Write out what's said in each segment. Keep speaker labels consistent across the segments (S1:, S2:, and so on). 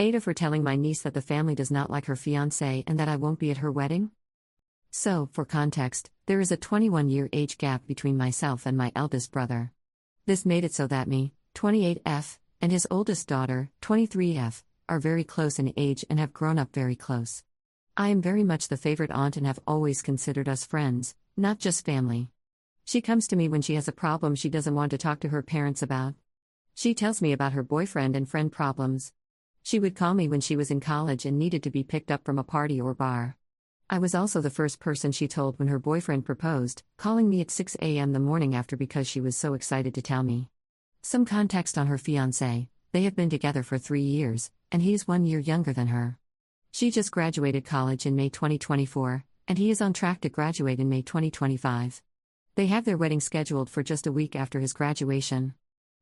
S1: AITAH for telling my niece that the family does not like her fiancé and that I won't be at her wedding? So, for context, there is a 21-year age gap between myself and my eldest brother. This made it so that me, 28F, and his oldest daughter, 23F, are very close in age and have grown up very close. I am very much the favorite aunt and have always considered us friends, not just family. She comes to me when she has a problem she doesn't want to talk to her parents about. She tells me about her boyfriend and friend problems. She would call me when she was in college and needed to be picked up from a party or bar. I was also the first person she told when her boyfriend proposed, calling me at 6 a.m. the morning after because she was so excited to tell me. Some context on her fiancé: they have been together for 3 years, and he is 1 year younger than her. She just graduated college in May 2024, and he is on track to graduate in May 2025. They have their wedding scheduled for just a week after his graduation.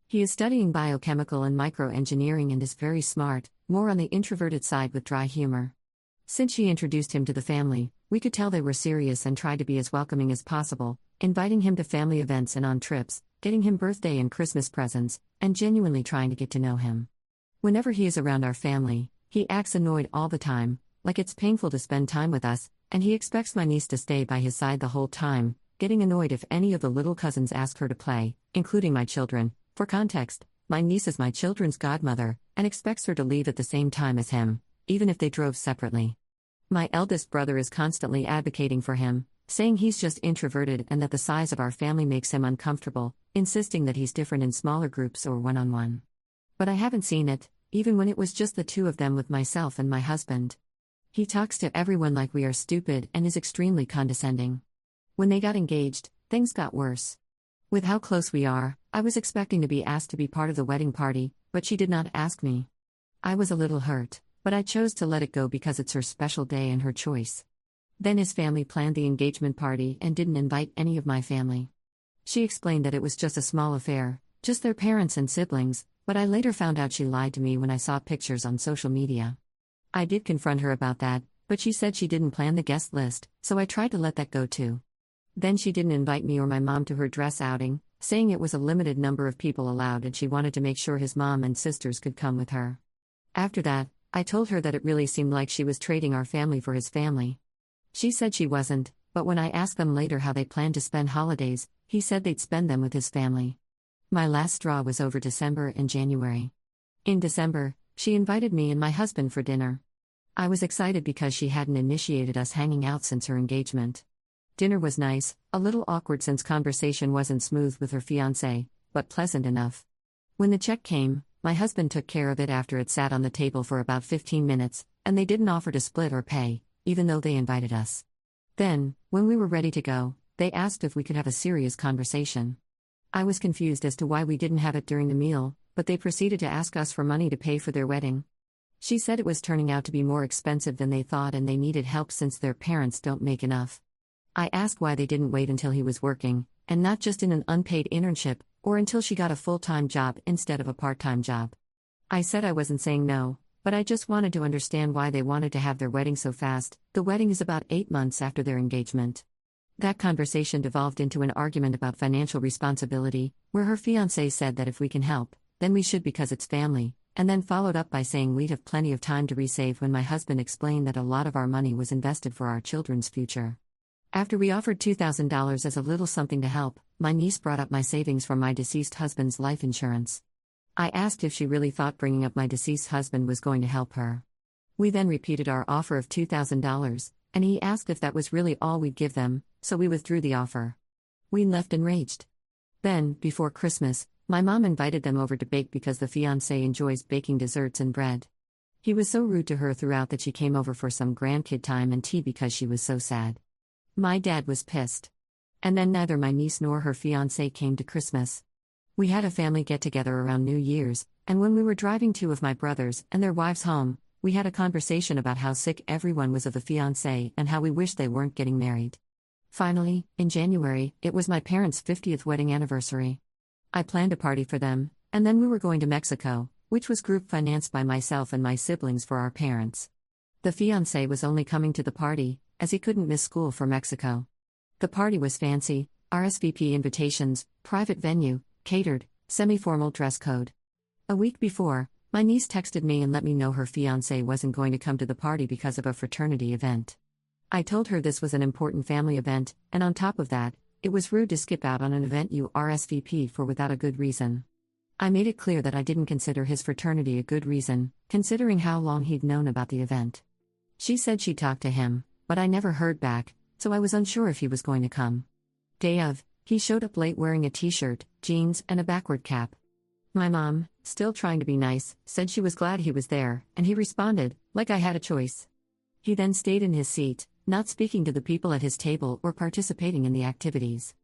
S1: He is studying biochemical and microengineering and is very smart, more on the introverted side with dry humor. Since she introduced him to the family, we could tell they were serious and tried to be as welcoming as possible, inviting him to family events and on trips, getting him birthday and Christmas presents, and genuinely trying to get to know him. Whenever he is around our family, he acts annoyed all the time, like it's painful to spend time with us, and he expects my niece to stay by his side the whole time, getting annoyed if any of the little cousins ask her to play, including my children. For context, my niece is my children's godmother, and expects her to leave at the same time as him, even if they drove separately. My eldest brother is constantly advocating for him, saying he's just introverted and that the size of our family makes him uncomfortable, insisting that he's different in smaller groups or one-on-one. But I haven't seen it, even when it was just the two of them with myself and my husband. He talks to everyone like we are stupid and is extremely condescending. When they got engaged, things got worse. With how close we are, I was expecting to be asked to be part of the wedding party, but she did not ask me. I was a little hurt, but I chose to let it go because it's her special day and her choice. Then his family planned the engagement party and didn't invite any of my family. She explained that it was just a small affair, just their parents and siblings, but I later found out she lied to me when I saw pictures on social media. I did confront her about that, but she said she didn't plan the guest list, so I tried to let that go too. Then she didn't invite me or my mom to her dress outing, saying it was a limited number of people allowed and she wanted to make sure his mom and sisters could come with her. After that, I told her that it really seemed like she was trading our family for his family. She said she wasn't, but when I asked them later how they planned to spend holidays, he said they'd spend them with his family. My last straw was over December and January. In December, she invited me and my husband for dinner. I was excited because she hadn't initiated us hanging out since her engagement. Dinner was nice, a little awkward since conversation wasn't smooth with her fiancé, but pleasant enough. When the check came, my husband took care of it after it sat on the table for about 15 minutes, and they didn't offer to split or pay, even though they invited us. Then, when we were ready to go, they asked if we could have a serious conversation. I was confused as to why we didn't have it during the meal, but they proceeded to ask us for money to pay for their wedding. She said it was turning out to be more expensive than they thought and they needed help since their parents don't make enough. I asked why they didn't wait until he was working, and not just in an unpaid internship, or until she got a full-time job instead of a part-time job. I said I wasn't saying no, but I just wanted to understand why they wanted to have their wedding so fast. The wedding is about 8 months after their engagement. That conversation devolved into an argument about financial responsibility, where her fiancé said that if we can help, then we should because it's family, and then followed up by saying we'd have plenty of time to resave when my husband explained that a lot of our money was invested for our children's future. After we offered $2,000 as a little something to help, my niece brought up my savings from my deceased husband's life insurance. I asked if she really thought bringing up my deceased husband was going to help her. We then repeated our offer of $2,000, and he asked if that was really all we'd give them, so we withdrew the offer. We left enraged. Then, before Christmas, my mom invited them over to bake because the fiancé enjoys baking desserts and bread. He was so rude to her throughout that she came over for some grandkid time and tea because she was so sad. My dad was pissed. And then neither my niece nor her fiancé came to Christmas. We had a family get-together around New Year's, and when we were driving two of my brothers and their wives home, we had a conversation about how sick everyone was of the fiancé and how we wished they weren't getting married. Finally, in January, it was my parents' 50th wedding anniversary. I planned a party for them, and then we were going to Mexico, which was group financed by myself and my siblings for our parents. The fiancé was only coming to the party, as he couldn't miss school for Mexico. The party was fancy, RSVP invitations, private venue, catered, semi-formal dress code. A week before, My niece texted me and let me know her fiancé wasn't going to come to the party because of a fraternity event. I told her this was an important family event, and on top of that, it was rude to skip out on an event you RSVP'd for without a good reason. I made it clear that I didn't consider his fraternity a good reason, considering how long he'd known about the event. She said she talked to him, but I never heard back, so I was unsure if he was going to come. Day of, he showed up late wearing a t-shirt, jeans, and a backward cap. My mom, still trying to be nice, said she was glad he was there, and he responded, like I had a choice. He then stayed in his seat, not speaking to the people at his table or participating in the activities.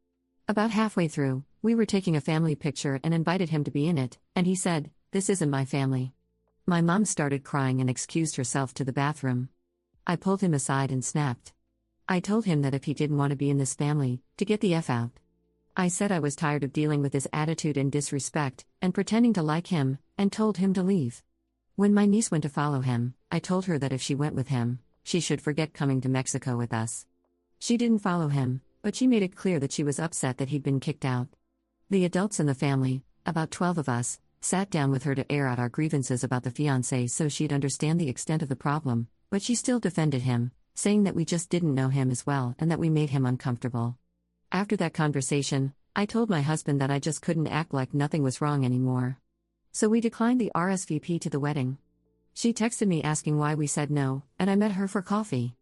S1: About halfway through, we were taking a family picture and invited him to be in it, and he said, "This isn't my family." My mom started crying and excused herself to the bathroom. I pulled him aside and snapped. I told him that if he didn't want to be in this family, to get the F out. I said I was tired of dealing with his attitude and disrespect, and pretending to like him, and told him to leave. When my niece went to follow him, I told her that if she went with him, she should forget coming to Mexico with us. She didn't follow him, but she made it clear that she was upset that he'd been kicked out. The adults in the family, about 12 of us, sat down with her to air out our grievances about the fiancé so she'd understand the extent of the problem, but she still defended him, saying that we just didn't know him as well and that we made him uncomfortable. After that conversation, I told my husband that I just couldn't act like nothing was wrong anymore. So we declined the RSVP to the wedding. She texted me asking why we said no, and I met her for coffee.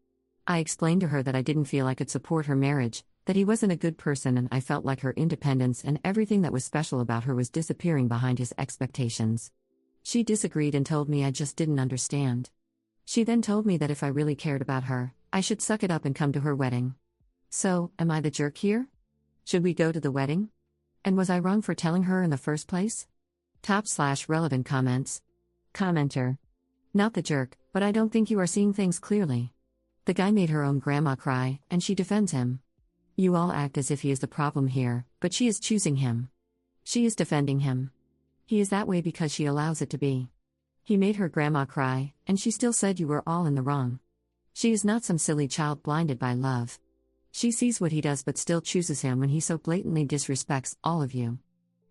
S1: I explained to her that I didn't feel I could support her marriage, that he wasn't a good person, and I felt like her independence and everything that was special about her was disappearing behind his expectations. She disagreed and told me I just didn't understand. She then told me that if I really cared about her, I should suck it up and come to her wedding. So, am I the jerk here? Should we go to the wedding? And was I wrong for telling her in the first place? /relevant comments. Commenter. Not the jerk, but I don't think you are seeing things clearly. The guy made her own grandma cry, and she defends him. You all act as if he is the problem here, but she is choosing him. She is defending him. He is that way because she allows it to be. He made her grandma cry, and she still said you were all in the wrong. She is not some silly child blinded by love. She sees what he does but still chooses him when he so blatantly disrespects all of you.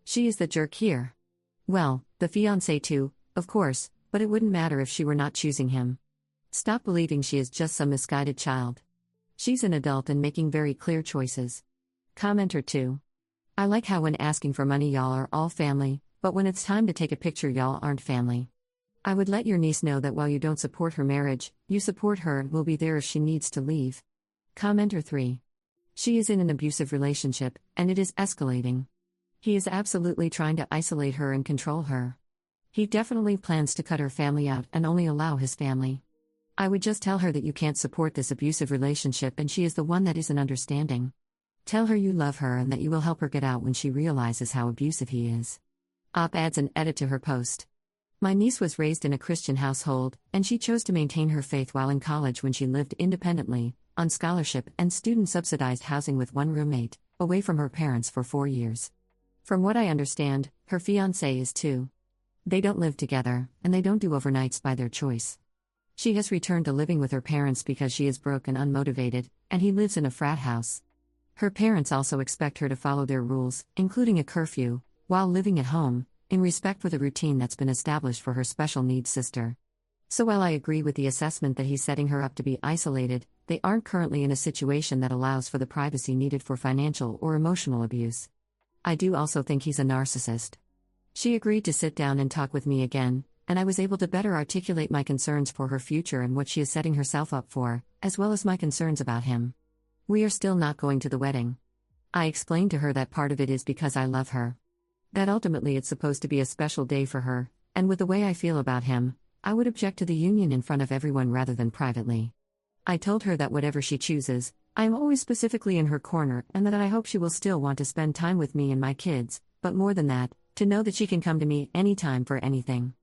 S1: She is the jerk here. Well, the fiancé too, of course, but it wouldn't matter if she were not choosing him. Stop believing she is just some misguided child. She's an adult and making very clear choices. Commenter 2. I like how when asking for money y'all are all family, but when it's time to take a picture y'all aren't family. I would let your niece know that while you don't support her marriage, you support her and will be there if she needs to leave. Commenter 3. She is in an abusive relationship, and it is escalating. He is absolutely trying to isolate her and control her. He definitely plans to cut her family out and only allow his family. I would just tell her that you can't support this abusive relationship and she is the one that isn't understanding. Tell her you love her and that you will help her get out when she realizes how abusive he is. Adds an edit to her post. My niece was raised in a Christian household, and she chose to maintain her faith while in college when she lived independently, on scholarship and student-subsidized housing with one roommate, away from her parents for 4 years. From what I understand, her fiancé is too. They don't live together, and they don't do overnights by their choice. She has returned to living with her parents because she is broke and unmotivated, and he lives in a frat house. Her parents also expect her to follow their rules, including a curfew, while living at home, in respect for the routine that's been established for her special needs sister. So while I agree with the assessment that he's setting her up to be isolated, they aren't currently in a situation that allows for the privacy needed for financial or emotional abuse. I do also think he's a narcissist. She agreed to sit down and talk with me again, and I was able to better articulate my concerns for her future and what she is setting herself up for, as well as my concerns about him. We are still not going to the wedding. I explained to her that part of it is because I love her. That ultimately it's supposed to be a special day for her, and with the way I feel about him, I would object to the union in front of everyone rather than privately. I told her that whatever she chooses, I am always specifically in her corner and that I hope she will still want to spend time with me and my kids, but more than that, to know that she can come to me anytime for anything.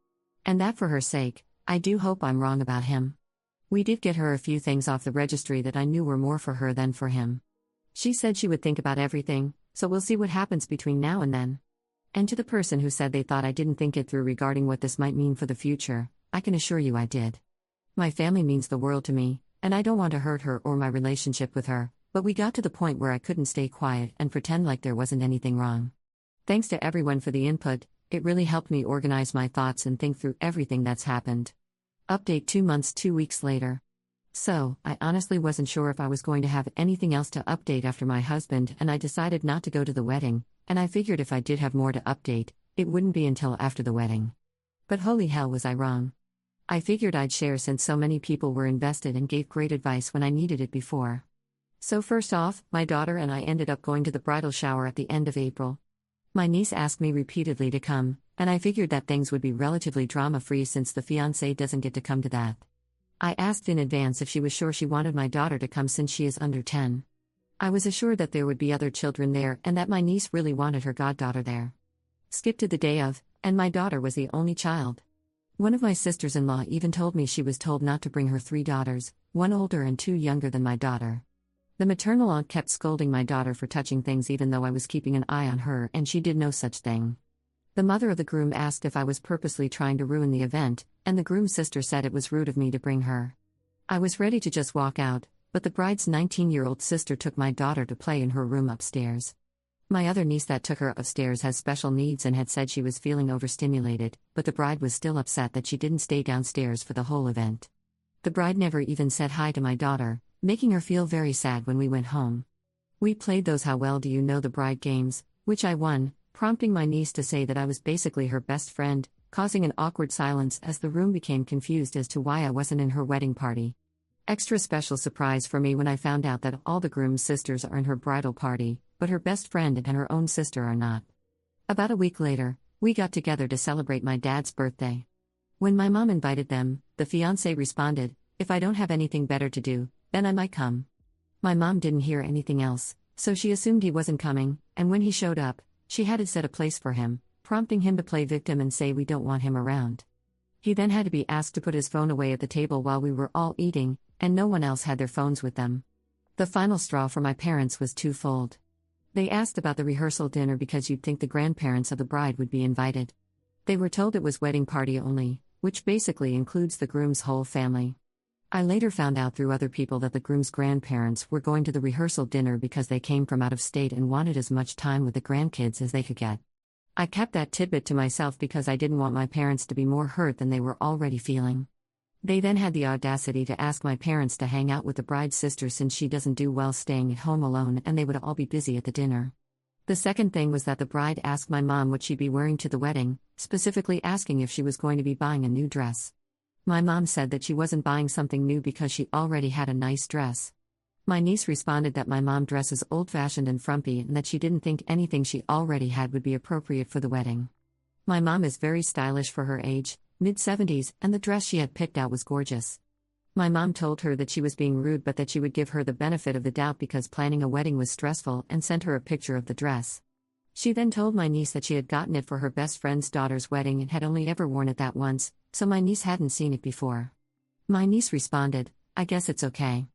S1: And that for her sake, I do hope I'm wrong about him. We did get her a few things off the registry that I knew were more for her than for him. She said she would think about everything, so we'll see what happens between now and then. And to the person who said they thought I didn't think it through regarding what this might mean for the future, I can assure you I did. My family means the world to me, and I don't want to hurt her or my relationship with her, but we got to the point where I couldn't stay quiet and pretend like there wasn't anything wrong. Thanks to everyone for the input, It really helped me organize my thoughts and think through everything that's happened. Update 2 months, 2 weeks later. So, I honestly wasn't sure if I was going to have anything else to update after my husband and I decided not to go to the wedding, and I figured if I did have more to update, it wouldn't be until after the wedding. But holy hell was I wrong. I figured I'd share since so many people were invested and gave great advice when I needed it before. So first off, my daughter and I ended up going to the bridal shower at the end of April. My niece asked me repeatedly to come, and I figured that things would be relatively drama-free since the fiancé doesn't get to come to that. I asked in advance if she was sure she wanted my daughter to come since she is under 10. I was assured that there would be other children there and that my niece really wanted her goddaughter there. Skip to the day of, and my daughter was the only child. One of my sisters-in-law even told me she was told not to bring her 3 daughters, 1 older and 2 younger than my daughter. The maternal aunt kept scolding my daughter for touching things even though I was keeping an eye on her and she did no such thing. The mother of the groom asked if I was purposely trying to ruin the event, and the groom's sister said it was rude of me to bring her. I was ready to just walk out, but the bride's 19-year-old sister took my daughter to play in her room upstairs. My other niece that took her upstairs has special needs and had said she was feeling overstimulated, but the bride was still upset that she didn't stay downstairs for the whole event. The bride never even said hi to my daughter, making her feel very sad when we went home. We played those how well do you know the bride games, which I won, prompting my niece to say that I was basically her best friend, causing an awkward silence as the room became confused as to why I wasn't in her wedding party. Extra special surprise for me when I found out that all the groom's sisters are in her bridal party, but her best friend and her own sister are not. About a week later, we got together to celebrate my dad's birthday. When my mom invited them, the fiancé responded, "If I don't have anything better to do, then I might come." My mom didn't hear anything else, so she assumed he wasn't coming, and when he showed up, she had to set a place for him, prompting him to play victim and say we don't want him around. He then had to be asked to put his phone away at the table while we were all eating, and no one else had their phones with them. The final straw for my parents was twofold. They asked about the rehearsal dinner because you'd think the grandparents of the bride would be invited. They were told it was wedding party only, which basically includes the groom's whole family. I later found out through other people that the groom's grandparents were going to the rehearsal dinner because they came from out of state and wanted as much time with the grandkids as they could get. I kept that tidbit to myself because I didn't want my parents to be more hurt than they were already feeling. They then had the audacity to ask my parents to hang out with the bride's sister since she doesn't do well staying at home alone and they would all be busy at the dinner. The second thing was that the bride asked my mom what she'd be wearing to the wedding, specifically asking if she was going to be buying a new dress. My mom said that she wasn't buying something new because she already had a nice dress. My niece responded that my mom dresses old-fashioned and frumpy and that she didn't think anything she already had would be appropriate for the wedding. My mom is very stylish for her age, mid-70s, and the dress she had picked out was gorgeous. My mom told her that she was being rude but that she would give her the benefit of the doubt because planning a wedding was stressful and sent her a picture of the dress. She then told my niece that she had gotten it for her best friend's daughter's wedding and had only ever worn it that once, so my niece hadn't seen it before. My niece responded, "I guess it's okay."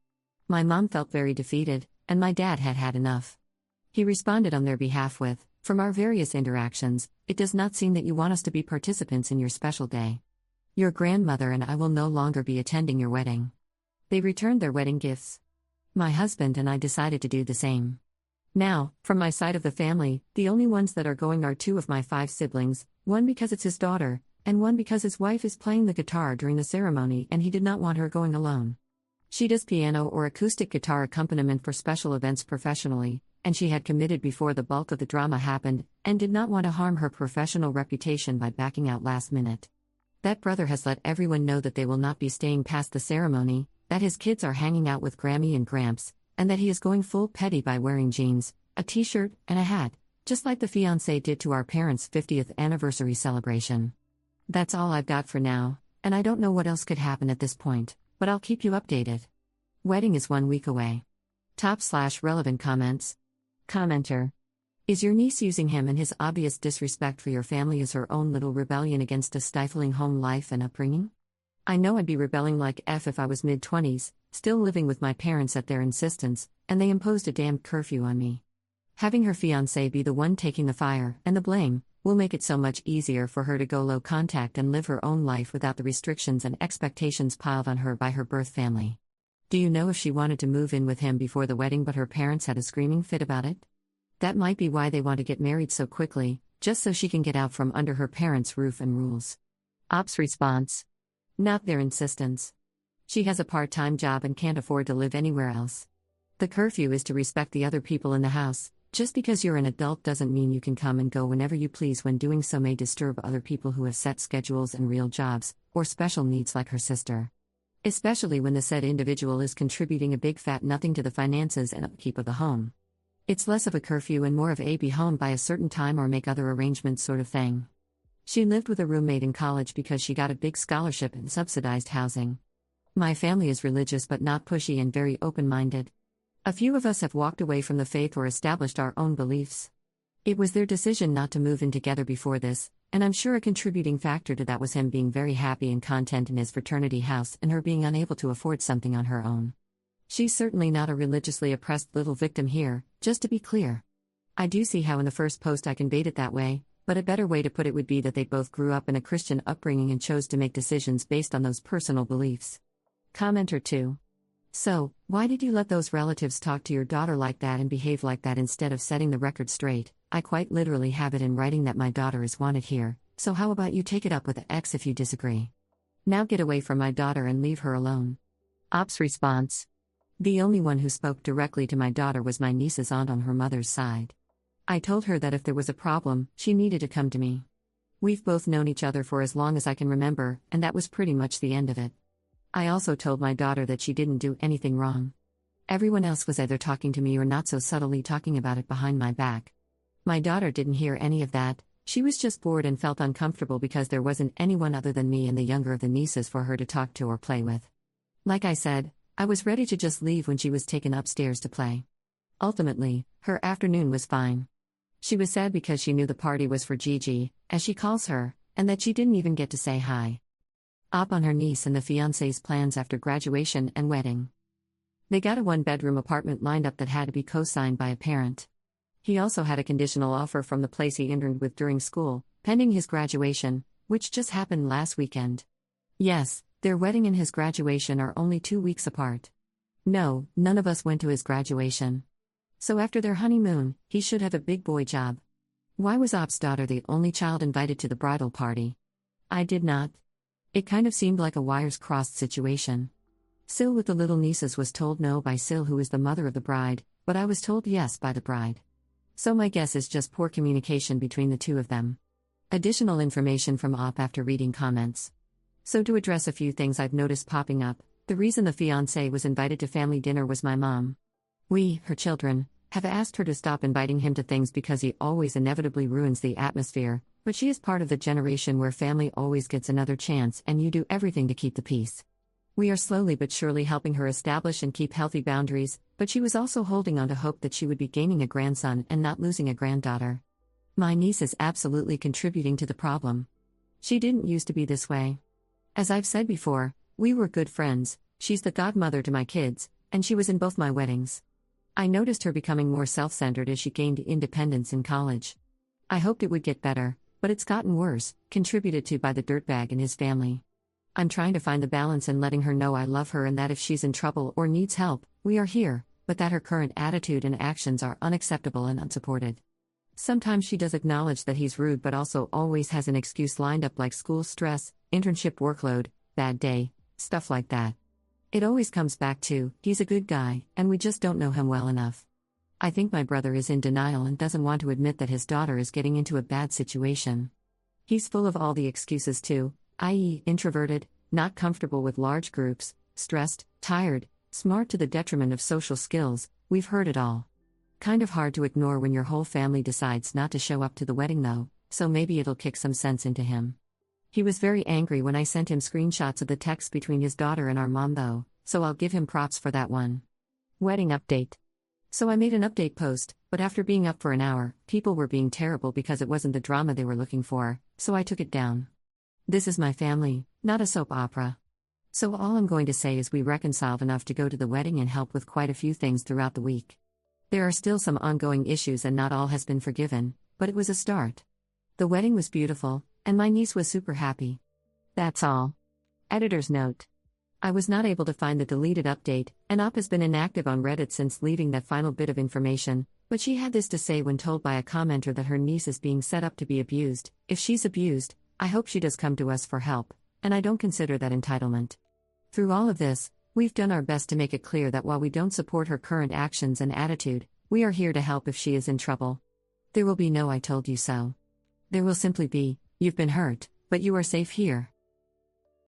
S1: My mom felt very defeated, and my dad had had enough. He responded on their behalf with, "From our various interactions, it does not seem that you want us to be participants in your special day. Your grandmother and I will no longer be attending your wedding." They returned their wedding gifts. My husband and I decided to do the same. Now, from my side of the family, the only ones that are going are 2 of my 5 siblings, one because it's his daughter, and one because his wife is playing the guitar during the ceremony and he did not want her going alone. She does piano or acoustic guitar accompaniment for special events professionally, and she had committed before the bulk of the drama happened, and did not want to harm her professional reputation by backing out last minute. That brother has let everyone know that they will not be staying past the ceremony, that his kids are hanging out with Grammy and Gramps, and that he is going full petty by wearing jeans, a t-shirt, and a hat, just like the fiancé did to our parents' 50th anniversary celebration. That's all I've got for now, and I don't know what else could happen at this point, but I'll keep you updated. Wedding is 1 week away. Top/relevant comments. Commenter. Is your niece using him and his obvious disrespect for your family as her own little rebellion against a stifling home life and upbringing? I know I'd be rebelling like F if I was mid-20s, still living with my parents at their insistence, and they imposed a damned curfew on me. Having her fiancé be the one taking the fire and the blame will make it so much easier for her to go low contact and live her own life without the restrictions and expectations piled on her by her birth family. Do you know if she wanted to move in with him before the wedding but her parents had a screaming fit about it? That might be why they want to get married so quickly, just so she can get out from under her parents' roof and rules. Op's response: not their insistence. She has a part-time job and can't afford to live anywhere else. The curfew is to respect the other people in the house. Just because you're an adult doesn't mean you can come and go whenever you please. When doing so may disturb other people who have set schedules and real jobs, or special needs like her sister. Especially when the said individual is contributing a big fat nothing to the finances and upkeep of the home. It's less of a curfew and more of a be home by a certain time or make other arrangements sort of thing. She lived with a roommate in college because she got a big scholarship and subsidized housing. My family is religious but not pushy and very open-minded. A few of us have walked away from the faith or established our own beliefs. It was their decision not to move in together before this, and I'm sure a contributing factor to that was him being very happy and content in his fraternity house and her being unable to afford something on her own. She's certainly not a religiously oppressed little victim here, just to be clear. I do see how in the first post I conveyed it that way, but a better way to put it would be that they both grew up in a Christian upbringing and chose to make decisions based on those personal beliefs. Commenter 2. So, why did you let those relatives talk to your daughter like that and behave like that instead of setting the record straight? I quite literally have it in writing that my daughter is wanted here, so how about you take it up with the ex if you disagree? Now get away from my daughter and leave her alone. Op's response: the only one who spoke directly to my daughter was my niece's aunt on her mother's side. I told her that if there was a problem, she needed to come to me. We've both known each other for as long as I can remember, and that was pretty much the end of it. I also told my daughter that she didn't do anything wrong. Everyone else was either talking to me or not so subtly talking about it behind my back. My daughter didn't hear any of that. She was just bored and felt uncomfortable because there wasn't anyone other than me and the younger of the nieces for her to talk to or play with. Like I said, I was ready to just leave when she was taken upstairs to play. Ultimately, her afternoon was fine. She was sad because she knew the party was for Gigi, as she calls her, and that she didn't even get to say hi. Op on her niece and the fiancé's plans after graduation and wedding. They got a one-bedroom apartment lined up that had to be co-signed by a parent. He also had a conditional offer from the place he interned with during school, pending his graduation, which just happened last weekend. Yes, their wedding and his graduation are only 2 weeks apart. No, none of us went to his graduation. So after their honeymoon, he should have a big boy job. Why was Op's daughter the only child invited to the bridal party? I did not. It kind of seemed like a wires-crossed situation. Sil with the little nieces was told no by Sil, who is the mother of the bride, but I was told yes by the bride. So my guess is just poor communication between the two of them. Additional information from Op after reading comments. So to address a few things I've noticed popping up, the reason the fiancé was invited to family dinner was my mom. We, her children, have asked her to stop inviting him to things because he always inevitably ruins the atmosphere, but she is part of the generation where family always gets another chance and you do everything to keep the peace. We are slowly but surely helping her establish and keep healthy boundaries, but she was also holding on to hope that she would be gaining a grandson and not losing a granddaughter. My niece is absolutely contributing to the problem. She didn't used to be this way. As I've said before, we were good friends. She's the godmother to my kids, and she was in both my weddings. I noticed her becoming more self-centered as she gained independence in college. I hoped it would get better, but it's gotten worse, contributed to by the dirtbag and his family. I'm trying to find the balance in letting her know I love her and that if she's in trouble or needs help, we are here, but that her current attitude and actions are unacceptable and unsupported. Sometimes she does acknowledge that he's rude but also always has an excuse lined up like school stress, internship workload, bad day, stuff like that. It always comes back to, he's a good guy, and we just don't know him well enough. I think my brother is in denial and doesn't want to admit that his daughter is getting into a bad situation. He's full of all the excuses too, i.e., introverted, not comfortable with large groups, stressed, tired, smart to the detriment of social skills. We've heard it all. Kind of hard to ignore when your whole family decides not to show up to the wedding though, so maybe it'll kick some sense into him. He was very angry when I sent him screenshots of the text between his daughter and our mom though, so I'll give him props for that one. Wedding update. So I made an update post, but after being up for an hour, people were being terrible because it wasn't the drama they were looking for, so I took it down. This is my family, not a soap opera. So all I'm going to say is we reconciled enough to go to the wedding and help with quite a few things throughout the week. There are still some ongoing issues and not all has been forgiven, but it was a start. The wedding was beautiful, and my niece was super happy. That's all. Editor's note. I was not able to find the deleted update, and Op has been inactive on Reddit since leaving that final bit of information, But she had this to say when told by a commenter that her niece is being set up to be abused. If she's abused, I hope she does come to us for help, and I don't consider that entitlement. Through all of this, we've done our best to make it clear that while we don't support her current actions and attitude, we are here to help if she is in trouble. There will be no "I told you so." There will simply be, "You've been hurt, but you are safe here."